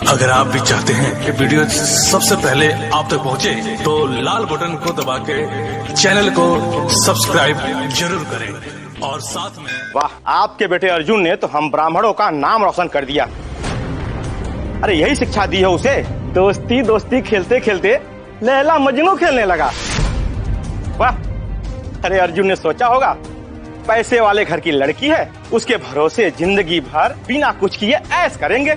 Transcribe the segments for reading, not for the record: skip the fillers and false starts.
अगर आप भी चाहते हैं कि वीडियो सबसे पहले आप तक पहुंचे, तो लाल बटन को दबा के चैनल को सब्सक्राइब जरूर करें और साथ में। वाह, आपके बेटे अर्जुन ने तो हम ब्राह्मणों का नाम रोशन कर दिया। अरे यही शिक्षा दी है उसे, दोस्ती दोस्ती खेलते खेलते लैला मजनू खेलने लगा। वाह, अरे अर्जुन ने सोचा होगा पैसे वाले घर की लड़की है, उसके भरोसे जिंदगी भर बिना कुछ किए ऐश करेंगे।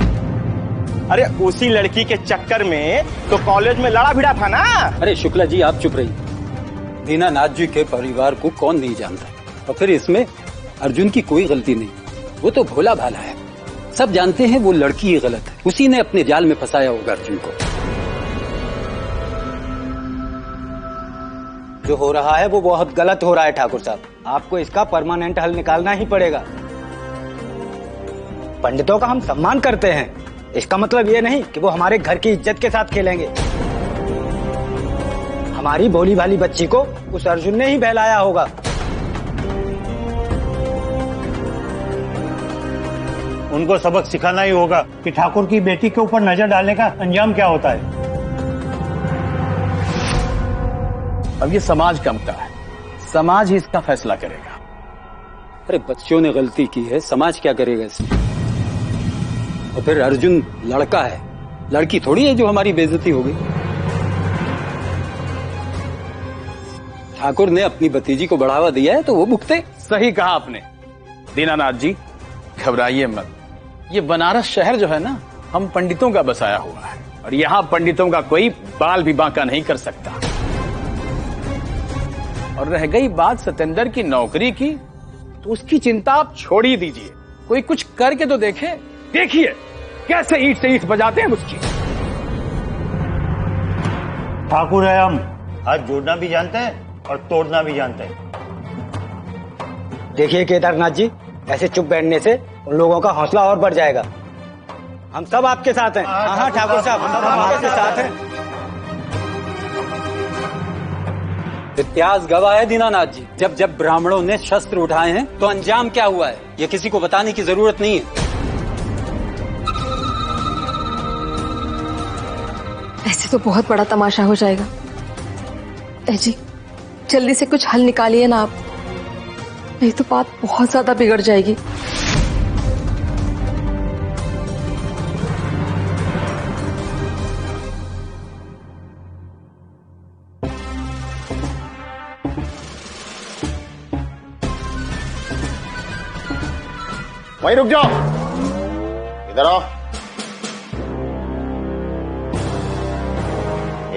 अरे उसी लड़की के चक्कर में तो कॉलेज में लड़ा भिड़ा था ना। अरे शुक्ला जी, आप चुप रहिए। दीनानाथ जी के परिवार को कौन नहीं जानता, और फिर इसमें अर्जुन की कोई गलती नहीं। वो तो भोला भाला है, सब जानते हैं वो लड़की ही गलत है। उसी ने अपने जाल में फंसाया होगा अर्जुन को। जो हो रहा है वो बहुत गलत हो रहा है ठाकुर साहब, आपको इसका परमानेंट हल निकालना ही पड़ेगा। पंडितों का हम सम्मान करते हैं, इसका मतलब ये नहीं कि वो हमारे घर की इज्जत के साथ खेलेंगे। हमारी भोली भाली बच्ची को उस अर्जुन ने ही बहलाया होगा। उनको सबक सिखाना ही होगा कि ठाकुर की बेटी के ऊपर नजर डालने का अंजाम क्या होता है। अब ये समाज का मसला है, समाज ही इसका फैसला करेगा। अरे बच्चों ने गलती की है, समाज क्या करेगा इसमें? और फिर अर्जुन लड़का है, लड़की थोड़ी है जो हमारी बेइज्जती हो गई। ठाकुर ने अपनी भतीजी को बढ़ावा दिया है तो वो भुगते। सही कहा आपने दीनानाथ जी, घबराइए मत। ये बनारस शहर जो है ना, हम पंडितों का बसाया हुआ है, और यहाँ पंडितों का कोई बाल भी बांका नहीं कर सकता। और रह गई बात सतेंद्र की नौकरी की, तो उसकी चिंता आप छोड़ ही दीजिए। कोई कुछ करके तो देखे। देखिए कैसे ईंट से ईंट बजाते हैं उसकी। ठाकुर है हम, हाथ जोड़ना भी जानते हैं और तोड़ना भी जानते हैं। देखिए केदारनाथ जी, ऐसे चुप बैठने से उन लोगों का हौसला और बढ़ जाएगा। हम सब आपके साथ हैं। हाँ ठाकुर साहब, हम आपके साथ हैं। इतिहास गवाह है दीनानाथ जी, जब जब ब्राह्मणों ने शस्त्र उठाए हैं तो अंजाम क्या हुआ है ये किसी को बताने की जरूरत नहीं है। ऐसे तो बहुत बड़ा तमाशा हो जाएगा। जी जल्दी से कुछ हल निकालिए ना आप, नहीं तो बात बहुत ज्यादा बिगड़ जाएगी। वहीं रुक जाओ, इधर आओ,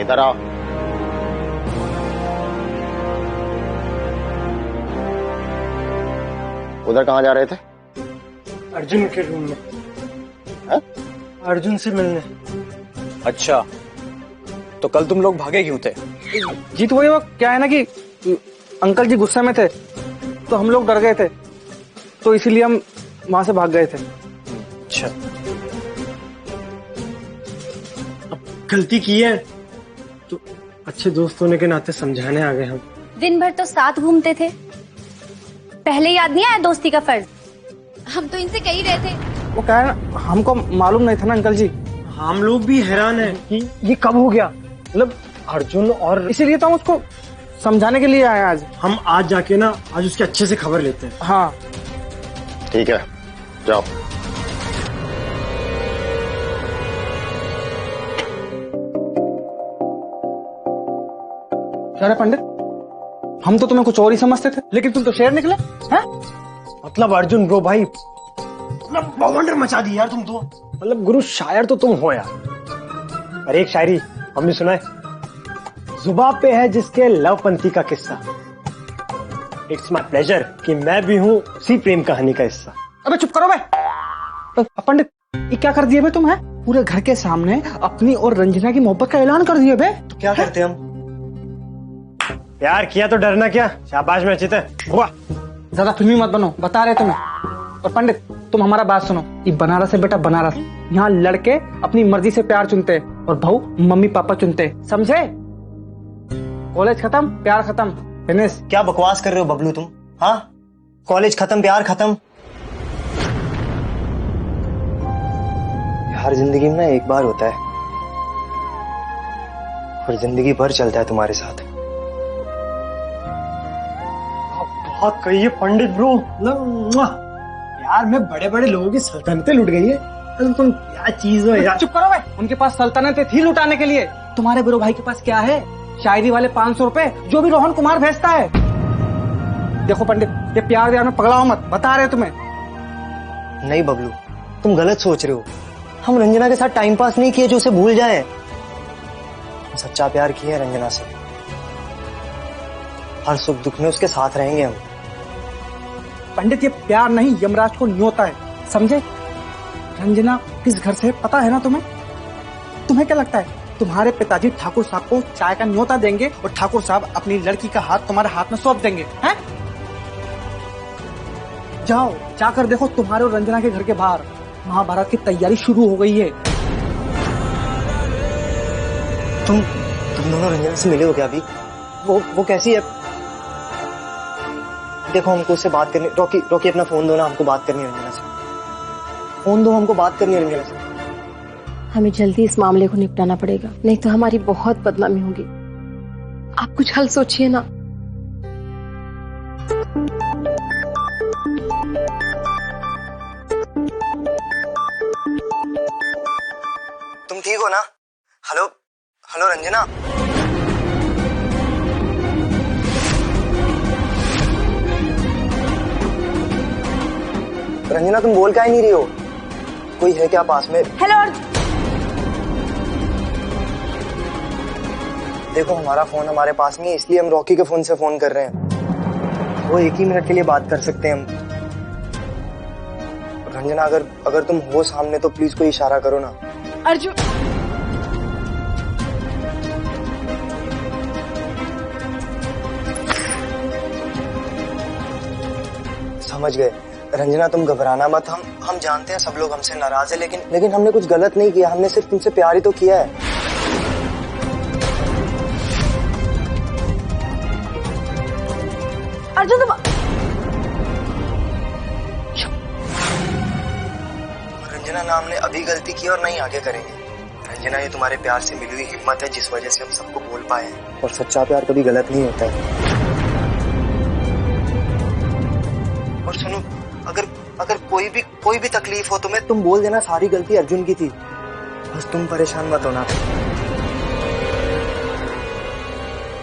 इधर आओ। उधर कहाँ जा रहे थे? अर्जुन के रूम में। है? अर्जुन से मिलने। अच्छा, तो कल तुम लोग भागे क्यों थे? जी तो वही वो क्या है ना कि अंकल जी गुस्से में थे तो हम लोग डर गए थे, तो इसीलिए हम वहां से भाग गए थे। अच्छा, गलती की है तो अच्छे दोस्त होने के नाते समझाने आ गए हम। दिन भर तो साथ घूमते थे, पहले याद नहीं आया दोस्ती का फर्ज? हम तो इनसे कह ही रहे थे। वो क्या है ना, हमको मालूम नहीं था ना अंकल जी। हम लोग भी हैरान हैं कि ये कब हो गया, मतलब अर्जुन, और इसीलिए तो हम उसको समझाने के लिए आए आज। हम आज जाके ना आज उसके अच्छे से खबर लेते हैं। हाँ ठीक है, जाओ। क्या रे पंडित, हम तो तुम्हें कुछ और ही समझते थे, लेकिन तुम तो शेर निकले हैं? मतलब अर्जुन ब्रो भाई, मतलब बवंडर मचा दी यार तुम तो। मतलब गुरु शायर तो तुम हो यार। अरे एक शायरी हमने सुना है, जुबां पे है जिसके लव पंथी का किस्सा। इट्स माई प्लेजर कि मैं भी हूँ उसी प्रेम कहानी का हिस्सा। अबे चुप करो बे। पंडित ये क्या कर दिए बे तुम? है पूरे घर के सामने अपनी और रंजना की मोहब्बत का ऐलान कर दिए बे। तो क्या करते हम? प्यार किया तो डरना क्या, शाबाश में अच्छी है। वाह, ज्यादा फिल्मी मत बनो, बता रहे तुम्हें। और पंडित तुम हमारा बात सुनो, ये बनारस है बेटा, बनारस। यहाँ लड़के अपनी मर्जी से प्यार चुनते और बहू मम्मी पापा चुनते, समझे? कॉलेज खत्म, प्यार खत्म, फिनिश। क्या बकवास कर रहे हो बबलू तुम? हाँ, कॉलेज खत्म, प्यार खत्म। प्यार जिंदगी में ना एक बार होता है और जिंदगी भर चलता है तुम्हारे साथ। बहुत कहिए पंडित ब्रो, मतलब यार में बड़े बड़े लोगों की सल्तनतें लुट गई है। तुम क्या चीज हो यार। चुप करो भाई, उनके पास सल्तनतें थी लुटाने के लिए। तुम्हारे बड़े भाई के पास क्या है? शायरी वाले 500 रुपए जो भी रोहन कुमार भेजता है। देखो पंडित, ये प्यार व्यार में पगड़ाओ मत, बता रहे तुम्हें। नहीं बबलू, तुम गलत सोच रहे हो। हम रंजना के साथ टाइम पास नहीं किए जो उसे भूल जाए। सच्चा प्यार किया है रंजना से, हर सुख दुख में उसके साथ रहेंगे हम। पंडित, ये प्यार नहीं, यमराज को न्योता है, समझे? रंजना किस घर से पता है ना तुम्हें? तुम्हें क्या लगता है तुम्हारे पिताजी ठाकुर साहब को चाय का न्योता देंगे और ठाकुर साहब अपनी लड़की का हाथ तुम्हारे हाथ में सौंप देंगे? हैं? जाओ जाकर देखो तुम्हारे और रंजना के घर के बाहर महाभारत की तैयारी शुरू हो गई है। तुम दोनों रंजना से मिले हो क्या अभी? वो कैसी है? देखो हमको उससे बात करनी। रॉकी अपना फोन दो ना, हमको बात करनी है रंजना से। फोन दो, हमको बात करनी है रंजना से। हमें जल्दी इस मामले को निपटाना पड़ेगा, नहीं तो हमारी बहुत बदनामी होगी। आप कुछ हल सोचिए ना। तुम ठीक हो ना? हेलो रंजना। रंजना तुम बोल क्या ही नहीं रही हो? कोई है क्या पास में? हेलो। देखो हमारा फोन हमारे पास नहीं है, इसलिए हम रॉकी के फोन से फोन कर रहे हैं। वो 1 ही मिनट के लिए बात कर सकते हैं हम। रंजना अगर तुम हो सामने तो प्लीज कोई इशारा करो ना। अर्जुन, समझ गए। रंजना तुम घबराना मत। हम जानते हैं सब लोग हमसे नाराज है, लेकिन हमने कुछ गलत नहीं किया। हमने सिर्फ तुमसे प्यार ही तो किया है। अर्जुन तुम रंजना ना हमने अभी गलती की और नहीं आगे करेंगे। रंजना ये तुम्हारे प्यार से मिली हुई हिम्मत है जिस वजह से हम सबको बोल पाए हैं। और सच्चा प्यार कभी गलत नहीं होता है। और सुनो, अगर कोई भी तकलीफ हो तुम्हें, तुम बोल देना सारी गलती अर्जुन की थी। बस तुम परेशान मत होना।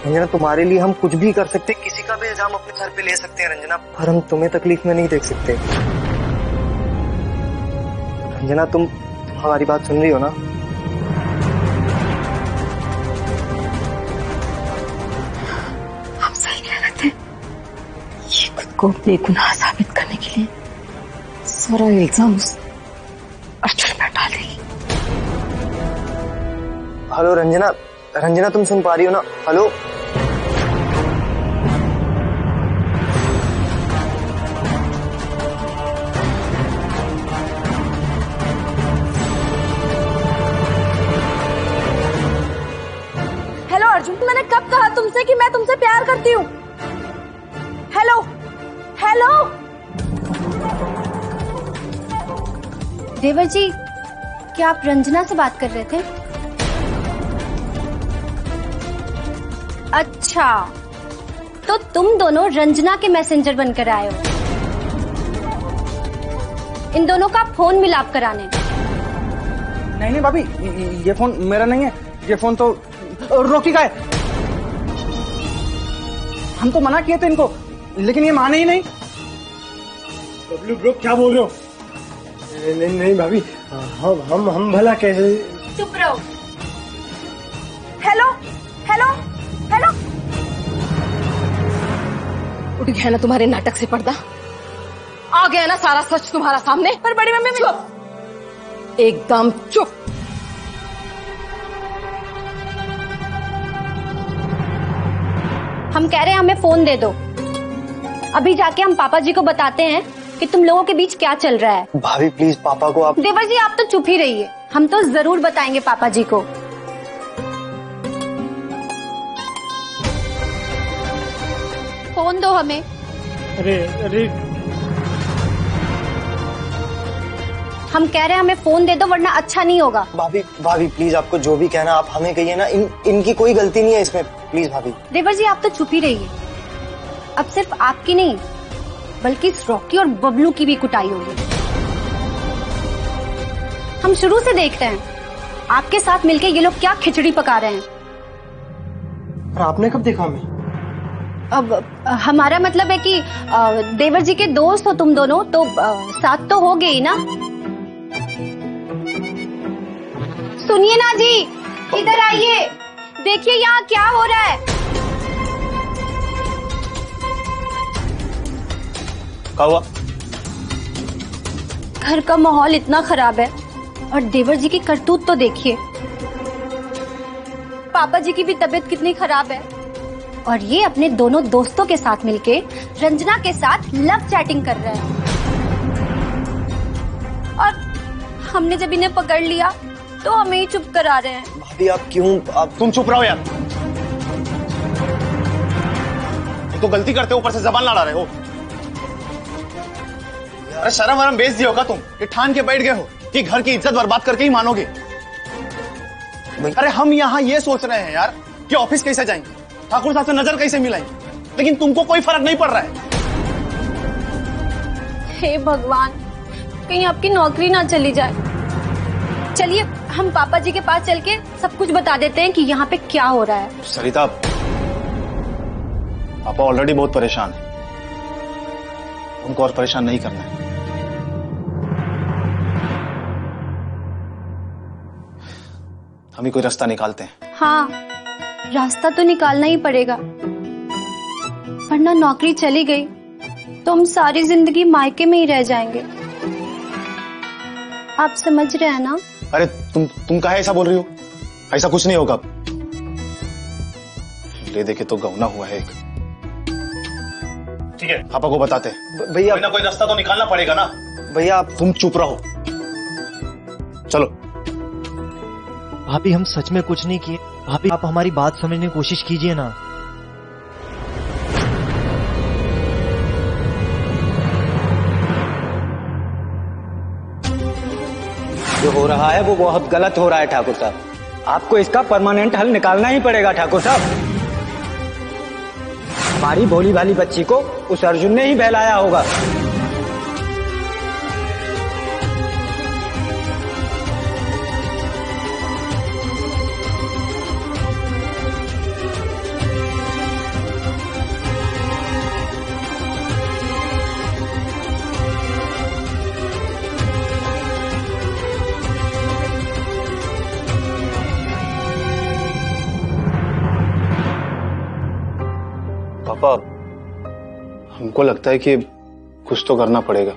रंजना तुम्हारे लिए हम कुछ भी कर सकते, किसी का भी इल्जाम अपने सर पे ले सकते हैं रंजना, पर हम तुम्हें तकलीफ में नहीं देख सकते। रंजना तुम हमारी बात सुन रही हो ना? हम सही कह रहे थे। ये खुद को अपने गुनाह साबित करने के लिए सारा इल्जाम उस अर्जुन पर डाल देगी। हेलो रंजना तुम सुन पा रही हो ना? हेलो अर्जुन, मैंने कब कहा तुमसे कि मैं तुमसे प्यार करती हूँ? हेलो। देवर जी, क्या आप रंजना से बात कर रहे थे? अच्छा, तो तुम दोनों रंजना के मैसेंजर बनकर आए हो इन दोनों का फोन मिलाप कराने। नहीं भाभी, ये फोन मेरा नहीं है। ये फोन तो रॉकी का है। हम तो मना किए थे इनको, लेकिन ये माने ही नहीं। बबलू ब्रो क्या बोल रहे हो? नहीं भाभी, हम भला कैसे? चुप रहो। हेलो। उठ गया ना तुम्हारे नाटक से पर्दा? आ गया ना सारा सच तुम्हारा सामने? पर बड़ी मम्मी चुप, एकदम चुप। हम कह रहे हैं हमें फोन दे दो। अभी जाके हम पापा जी को बताते हैं कि तुम लोगों के बीच क्या चल रहा है। भाभी प्लीज पापा को आप। देवर जी आप तो चुप ही रहिए, हम तो जरूर बताएंगे पापा जी को। फोन दो हमें। अरे हम कह रहे हैं हमें फोन दे दो वरना अच्छा नहीं होगा। भाभी भाभी प्लीज, आपको जो भी कहना आप हमें कहिए ना। इनकी कोई गलती नहीं है इसमें, प्लीज भाभी। देवर जी आप तो चुप ही रहिए। अब सिर्फ आपकी नहीं बल्कि इस रॉकी और बबलू की भी कुटाई होगी। हम शुरू से देख रहे हैं आपके साथ मिलके ये लोग क्या खिचड़ी पका रहे हैं। और आपने कब देखा हमें? अब हमारा मतलब है कि देवर जी के दोस्त हो तुम दोनों, तो साथ तो हो गए ही ना। सुनिए ना जी, इधर आइए, देखिए यहाँ क्या हो रहा है। क्या हुआ? घर का माहौल इतना खराब है और देवर जी की करतूत तो देखिए। पापा जी की भी तबीयत कितनी खराब है और ये अपने दोनों दोस्तों के साथ मिलके रंजना के साथ लव चैटिंग कर रहे हैं। और हमने जब इन्हें पकड़ लिया तो हमें ही चुप करा रहे हैं। भाभी आप क्यों, आप तुम चुप रहो यार। तो गलती करते हो, ऊपर से जबान लड़ा रहे हो। अरे शर्म वरम बेच दिया होगा तुम कि ठान के बैठ गए हो कि घर की इज्जत बर्बाद करके ही मानोगे। अरे हम यहाँ ये सोच रहे हैं यार कि ऑफिस कैसे जाएंगे, ठाकुर साहब से नजर कैसे मिलाएंगे, लेकिन तुमको कोई फर्क नहीं पड़ रहा है। हे भगवान, कहीं आपकी नौकरी ना चली जाए। चलिए हम पापा जी के पास चल के सब कुछ बता देते हैं कि यहाँ पे क्या हो रहा है। सरिता, पापा ऑलरेडी बहुत परेशान है, उनको और परेशान नहीं करना है। हम ही कोई रास्ता निकालते हैं। हाँ, रास्ता तो निकालना ही पड़ेगा, वरना नौकरी चली गई तो हम सारी जिंदगी मायके में ही रह जाएंगे। आप समझ रहे हैं ना? अरे तुम काहे ऐसा बोल रही हो? ऐसा कुछ नहीं होगा। ले देखे तो गौना हुआ है एक। ठीक है, पापा को बताते हैं। भैया कोई ना कोई रास्ता तो निकालना पड़ेगा ना। भैया आप तुम चुप रहो, चलो। भाभी हम सच में कुछ नहीं किए। भाभी आप हमारी बात समझने की कोशिश कीजिए ना। जो हो रहा है वो बहुत गलत हो रहा है ठाकुर साहब। आपको इसका परमानेंट हल निकालना ही पड़ेगा ठाकुर साहब। हमारी भोली भाली बच्ची को उस अर्जुन ने ही बहलाया होगा। पापा, हमको लगता है कि कुछ तो करना पड़ेगा।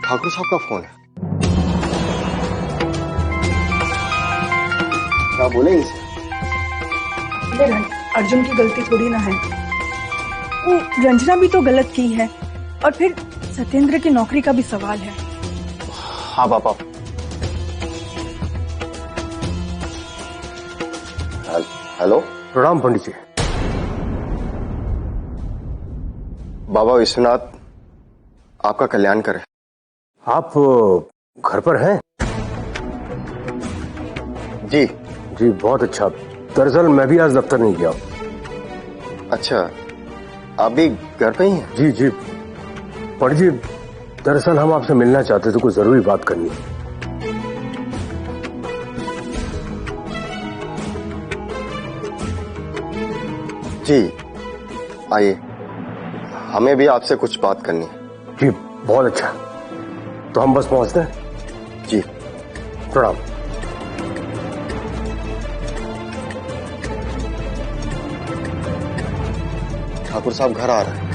ठाकुर साहब का फोन है, क्या बोले इसे? अर्जुन की गलती थोड़ी ना है, रंजना भी तो गलत की है और फिर सत्येंद्र की नौकरी का भी सवाल है। हाँ पापा। हेलो, प्रणाम पंडित जी। बाबा विश्वनाथ आपका कल्याण करे। आप घर पर हैं? जी जी, बहुत अच्छा। दरअसल मैं भी आज दफ्तर नहीं गया। अच्छा, आप भी घर पे ही हैं? जी जी पंडित जी, दरअसल हम आपसे मिलना चाहते थे, कुछ जरूरी बात करनी है। जी आइए, हमें भी आपसे कुछ बात करनी है। जी बहुत अच्छा, तो हम बस पहुंचते हैं। जी प्रणाम। ठाकुर साहब घर आ रहे हैं।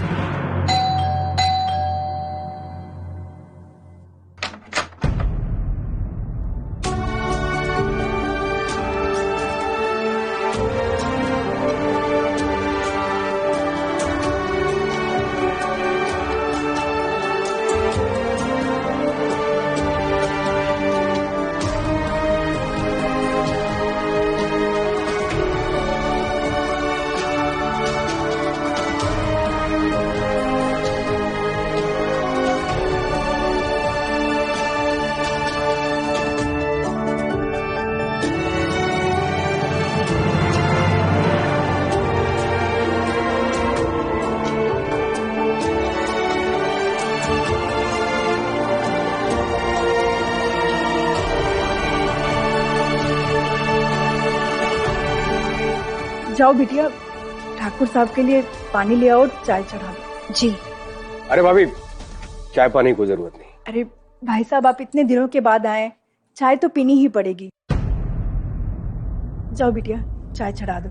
जाओ बिटिया, ठाकुर साहब के लिए पानी ले आओ, चाय चढ़ा दो। जी। अरे भाभी, चाय पानी की जरूरत नहीं। अरे भाई साहब, आप इतने दिनों के बाद आए, चाय तो पीनी ही पड़ेगी। जाओ बिटिया, चाय चढ़ा दो।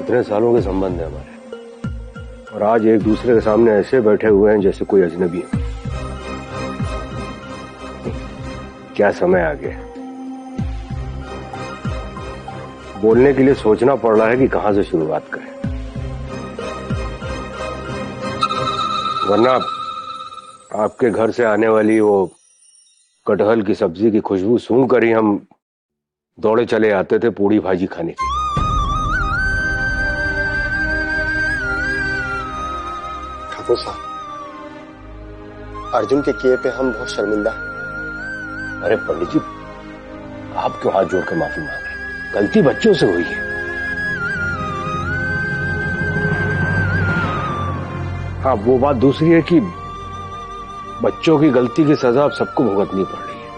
इतने सालों के संबंध है हमारे, और आज एक दूसरे के सामने ऐसे बैठे हुए हैं जैसे कोई अजनबी है। क्या समय आ गया, बोलने के लिए सोचना पड़ रहा है कि कहां से शुरुआत करें, वरना आपके घर से आने वाली वो कटहल की सब्जी की खुशबू सूंघ कर ही हम दौड़े चले आते थे पूड़ी भाजी खाने के लिए। ठाकुर साहब, अर्जुन के किए पे हम बहुत शर्मिंदा हैं। अरे पंडित जी, आप क्यों हाथ जोड़ कर माफी मांग रहे हैं? गलती बच्चों से हुई है। हाँ, वो बात दूसरी है कि बच्चों की गलती की सजा अब सबको भुगतनी पड़ रही है।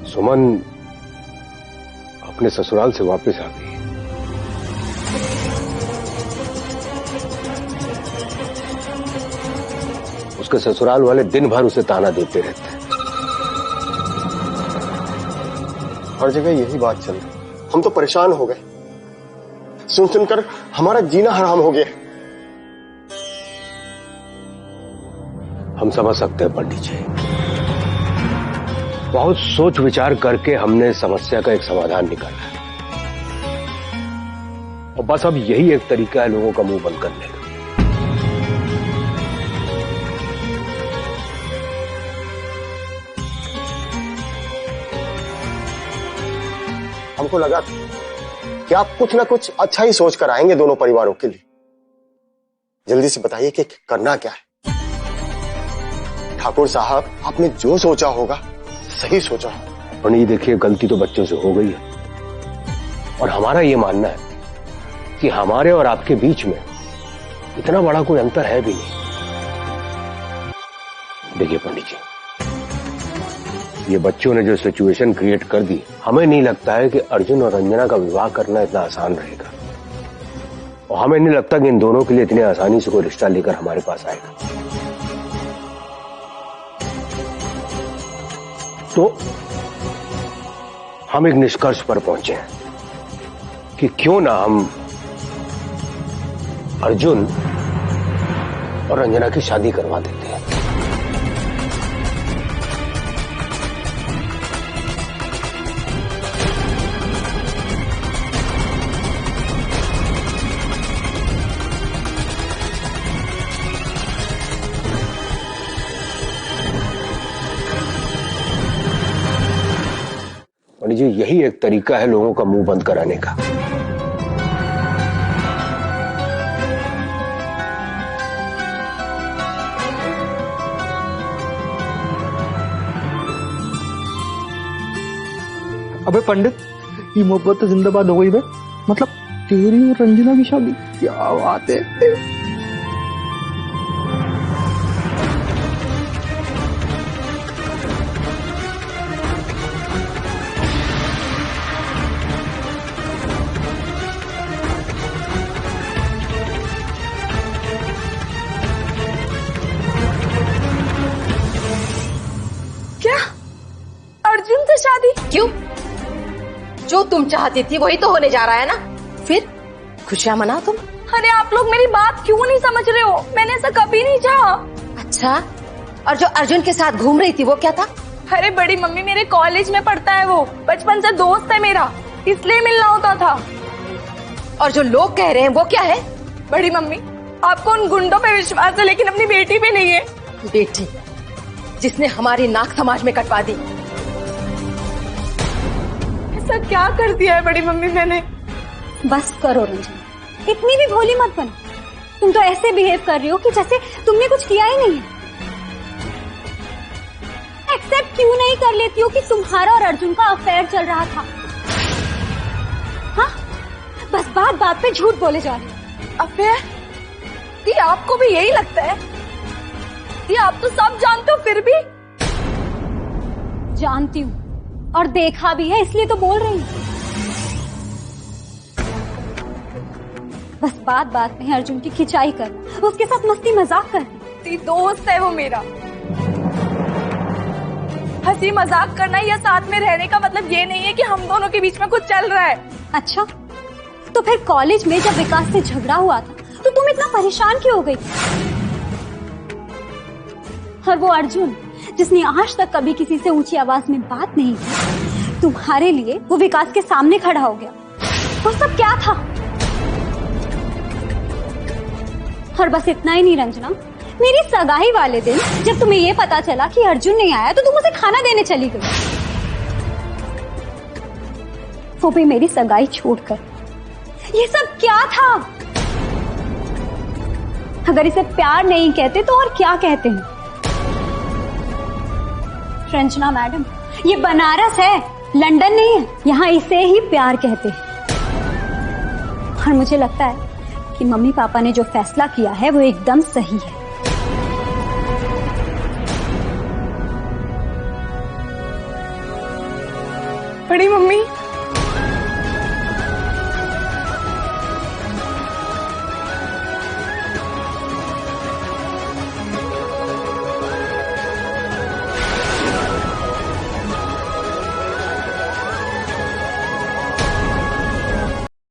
सुमन अपने ससुराल से वापस आ गई है। उसके ससुराल वाले दिन भर उसे ताना देते रहते हैं। हर जगह यही बात चल रही, हम तो परेशान हो गए, सुन सुनकर हमारा जीना हराम हो गया। हम समझ सकते हैं पंडित जी, बहुत सोच विचार करके हमने समस्या का एक समाधान निकाला है, और बस अब यही एक तरीका है लोगों का मुंह बंद करने का। हमको लगा कि आप कुछ ना कुछ अच्छा ही सोच कर आएंगे दोनों परिवारों के लिए। जल्दी से बताइए कि करना क्या है। ठाकुर साहब, आपने जो सोचा होगा सही सोचा होगा। पंडित, देखिए, गलती तो बच्चों से हो गई है, और हमारा ये मानना है कि हमारे और आपके बीच में इतना बड़ा कोई अंतर है भी नहीं। देखिए पंडित जी, ये बच्चों ने जो सिचुएशन क्रिएट कर दी, हमें नहीं लगता है कि अर्जुन और रंजना का विवाह करना इतना आसान रहेगा, और हमें नहीं लगता कि इन दोनों के लिए इतनी आसानी से कोई रिश्ता लेकर हमारे पास आएगा। तो हम एक निष्कर्ष पर पहुंचे हैं कि क्यों ना हम अर्जुन और रंजना की शादी करवा देते हैं। पंडित जी, यही एक तरीका है लोगों का मुंह बंद कराने का। अबे पंडित, ये मोहब्बत तो जिंदाबाद हो गई बे। मतलब तेरी और रंजना की शादी, क्या बात है। क्या अर्जुन से शादी? क्यों? जो तुम चाहती थी वही तो होने जा रहा है ना। फिर खुशियां मनाओ तुम। अरे आप लोग मेरी बात क्यों नहीं समझ रहे हो? मैंने ऐसा कभी नहीं चाहा। अच्छा, और जो अर्जुन के साथ घूम रही थी वो क्या था? अरे बड़ी मम्मी, मेरे कॉलेज में पढ़ता है वो, बचपन से दोस्त है मेरा, इसलिए मिलना होता था। और जो लोग कह रहे हैं वो क्या है? बड़ी मम्मी, आपको उन गुंडों पे विश्वास है, लेकिन अपनी बेटी पे नहीं है। बेटी जिसने हमारी नाक समाज में कटवा दी। ऐसा क्या कर दिया है बड़ी मम्मी मैंने? बस करो रंजना, इतनी भी भोली मत बनो। तुम तो ऐसे बिहेव कर रही हो कि जैसे तुमने कुछ किया ही नहीं है। एक्सेप्ट क्यों नहीं कर लेती हो कि तुम्हारा और अर्जुन का अफेयर चल रहा था? हाँ, बस बात बात पे झूठ बोले जा रहे हो। अबे दी, आपको भी यही लगता है? दी, आप तो सब जानते हो फिर भी। जानती हूँ और देखा भी है, इसलिए तो बोल रही हूँ। बस बात बात में अर्जुन की खिंचाई कर, उसके साथ मस्ती मजाक कर। दी, दोस्त है वो मेरा। हंसी मजाक करना या साथ में रहने का मतलब ये नहीं है कि हम दोनों के बीच में कुछ चल रहा है। अच्छा, तो फिर कॉलेज में जब विकास से झगड़ा हुआ था तो तुम इतना परेशान क्यों हो गई? और वो अर्जुन जिसने आज तक कभी किसी से ऊंची आवाज में बात नहीं की, तुम्हारे लिए वो विकास के सामने खड़ा हो गया। वो सब क्या था? और बस इतना ही नहीं रंजना, मेरी सगाई वाले दिन जब तुम्हें ये पता चला कि अर्जुन नहीं आया तो तुम उसे खाना देने चली गई, वो भी मेरी सगाई छोड़कर। ये सब क्या था? अगर इसे प्यार नहीं कहते तो और क्या कहते हैं? रंजना मैडम, ये बनारस है, लंदन नहीं है। यहाँ इसे ही प्यार कहते हैं। और मुझे लगता है कि मम्मी पापा ने जो फैसला किया है वो एकदम सही है। बड़ी मम्मी,